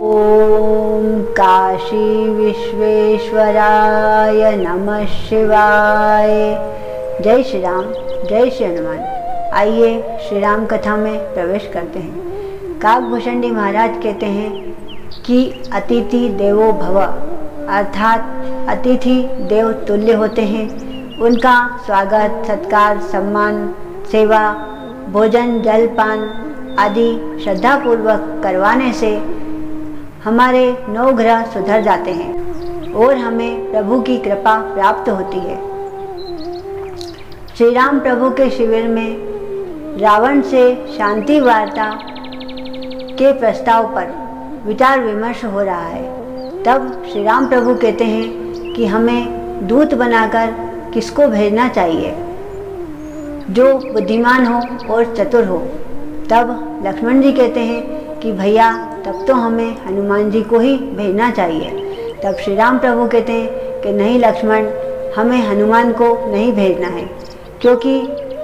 ओम काशी विश्वेश्वराय नमः शिवाय। जय श्री राम, जय श्री हनुमान। आइए श्री राम कथा में प्रवेश करते हैं। काकभूषणी महाराज कहते हैं कि अतिथि देवो भव, अर्थात अतिथि देव तुल्य होते हैं। उनका स्वागत, सत्कार, सम्मान, सेवा, भोजन, जलपान आदि श्रद्धापूर्वक करवाने से हमारे 9 ग्रह सुधर जाते हैं और हमें प्रभु की कृपा प्राप्त होती है। श्री राम प्रभु के शिविर में रावण से शांति वार्ता के प्रस्ताव पर विचार विमर्श हो रहा है। तब श्री राम प्रभु कहते हैं कि हमें दूत बनाकर किसको भेजना चाहिए जो बुद्धिमान हो और चतुर हो। तब लक्ष्मण जी कहते हैं कि भैया तब तो हमें हनुमान जी को ही भेजना चाहिए। तब श्री राम प्रभु कहते हैं कि नहीं लक्ष्मण, हमें हनुमान को नहीं भेजना है, क्योंकि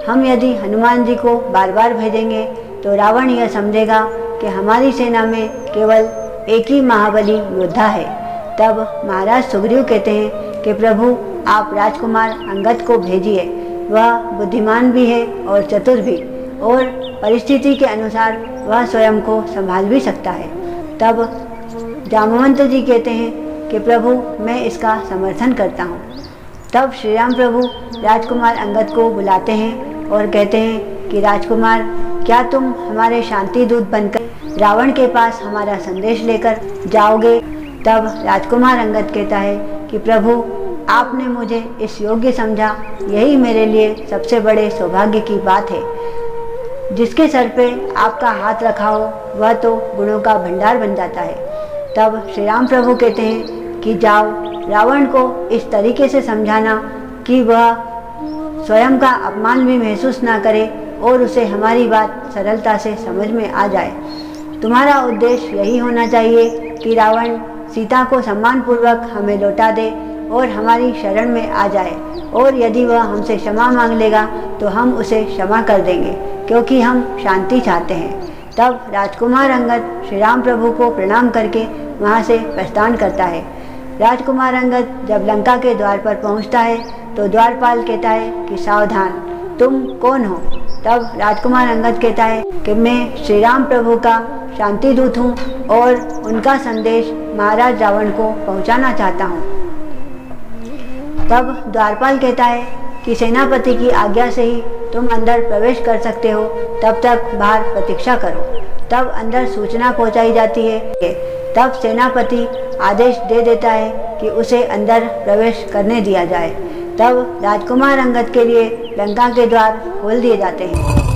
हम यदि हनुमान जी को बार बार भेजेंगे तो रावण यह समझेगा कि हमारी सेना में केवल एक ही महाबली योद्धा है। तब महाराज सुग्रीव कहते हैं कि प्रभु आप राजकुमार अंगद को भेजिए, वह बुद्धिमान भी है और चतुर भी, और परिस्थिति के अनुसार वह स्वयं को संभाल भी सकता है। तब जामवंत जी कहते हैं कि प्रभु मैं इसका समर्थन करता हूँ। तब श्री राम प्रभु राजकुमार अंगद को बुलाते हैं और कहते हैं कि राजकुमार, क्या तुम हमारे शांति दूत बनकर रावण के पास हमारा संदेश लेकर जाओगे? तब राजकुमार अंगद कहता है कि प्रभु आपने मुझे इस योग्य समझा, यही मेरे लिए सबसे बड़े सौभाग्य की बात है। जिसके सर पे आपका हाथ रखा हो वह तो गुणों का भंडार बन जाता है। तब श्री राम प्रभु कहते हैं कि जाओ रावण को इस तरीके से समझाना कि वह स्वयं का अपमान भी महसूस ना करे और उसे हमारी बात सरलता से समझ में आ जाए। तुम्हारा उद्देश्य यही होना चाहिए कि रावण सीता को सम्मानपूर्वक हमें लौटा दे और हमारी शरण में आ जाए, और यदि वह हमसे क्षमा मांग लेगा तो हम उसे क्षमा कर देंगे, क्योंकि हम शांति चाहते हैं। तब राजकुमार अंगद श्री राम प्रभु को प्रणाम करके वहाँ से प्रस्थान करता है। राजकुमार अंगद जब लंका के द्वार पर पहुँचता है तो द्वारपाल कहता है कि सावधान, तुम कौन हो? तब राजकुमार अंगद कहता है कि मैं श्री राम प्रभु का शांति दूत हूँ और उनका संदेश महाराज रावण को पहुँचाना चाहता हूँ। तब द्वारपाल कहता है कि सेनापति की आज्ञा से ही तुम अंदर प्रवेश कर सकते हो, तब तक बाहर प्रतीक्षा करो। तब अंदर सूचना पहुंचाई जाती है। तब सेनापति आदेश दे देता है कि उसे अंदर प्रवेश करने दिया जाए। तब राजकुमार अंगद के लिए लंका के द्वार खोल दिए जाते हैं।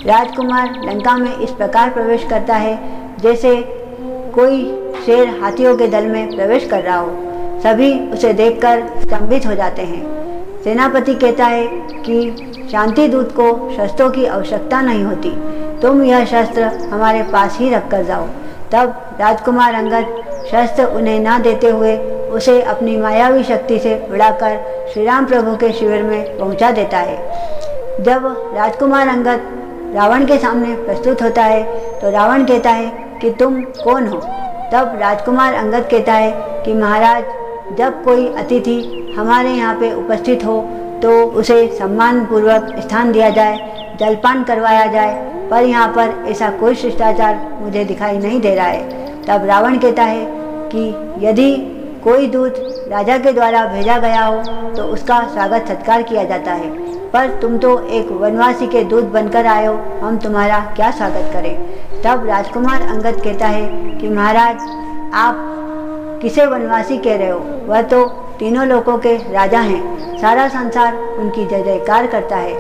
राजकुमार लंका में इस प्रकार प्रवेश करता है जैसे कोई शेर हाथियों के दल में प्रवेश कर रहा हो। सभी उसे देखकर स्तंभित हो जाते हैं। सेनापति कहता है कि शांति दूत को शस्त्रों की आवश्यकता नहीं होती, तुम यह शस्त्र हमारे पास ही रख कर जाओ। तब राजकुमार अंगद शस्त्र उन्हें ना देते हुए उसे अपनी मायावी शक्ति से उड़ाकर श्री राम प्रभु के शिविर में पहुंचा देता है। जब राजकुमार अंगद रावण के सामने प्रस्तुत होता है तो रावण कहता है कि तुम कौन हो? तब राजकुमार अंगद कहता है कि महाराज, जब कोई अतिथि हमारे यहाँ पे उपस्थित हो तो उसे सम्मानपूर्वक स्थान दिया जाए, जलपान करवाया जाए, पर यहाँ पर ऐसा कोई शिष्टाचार मुझे दिखाई नहीं दे रहा है। तब रावण कहता है कि यदि कोई दूत राजा के द्वारा भेजा गया हो तो उसका स्वागत सत्कार किया जाता है, पर तुम तो एक वनवासी के दूत बनकर आए हो, हम तुम्हारा क्या स्वागत करें? तब राजकुमार अंगद कहता है कि महाराज, आप किसे वनवासी कह रहे हो? वह तो तीनों लोकों के राजा हैं, सारा संसार उनकी जय जयकार करता है।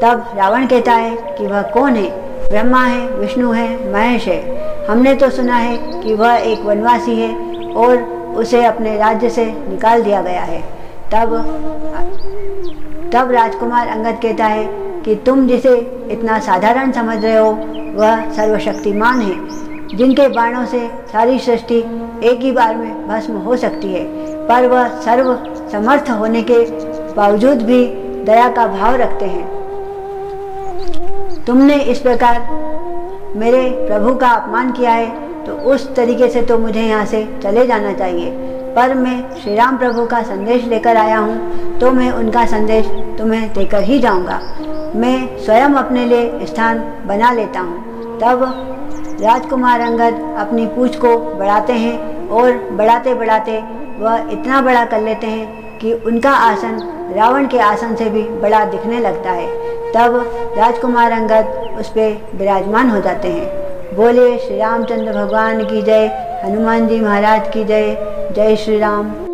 तब रावण कहता है कि वह कौन है? ब्रह्मा है, विष्णु है, महेश है। हमने तो सुना है कि वह एक वनवासी है और उसे अपने राज्य से निकाल दिया गया है। तब राजकुमार अंगद कहता है कि तुम जिसे इतना साधारण समझ रहे हो वह सर्वशक्तिमान है, जिनके बाणों से सारी सृष्टि एक ही बार में भस्म हो सकती है, पर वह सर्व समर्थ होने के बावजूद भी दया का भाव रखते हैं। तुमने इस प्रकार मेरे प्रभु का अपमान किया है तो उस तरीके से तो मुझे यहाँ से चले जाना चाहिए, पर मैं श्री राम प्रभु का संदेश लेकर आया हूँ तो मैं उनका संदेश तुम्हें देकर ही जाऊँगा। मैं स्वयं अपने लिए स्थान बना लेता हूँ। तब राजकुमार अंगद अपनी पूंछ को बढ़ाते हैं और बढ़ाते बढ़ाते वह इतना बड़ा कर लेते हैं कि उनका आसन रावण के आसन से भी बड़ा दिखने लगता है। तब राजकुमार अंगद उस पर विराजमान हो जाते हैं। बोले श्री रामचंद्र भगवान की जय, हनुमान जी महाराज की जय। जय श्री राम।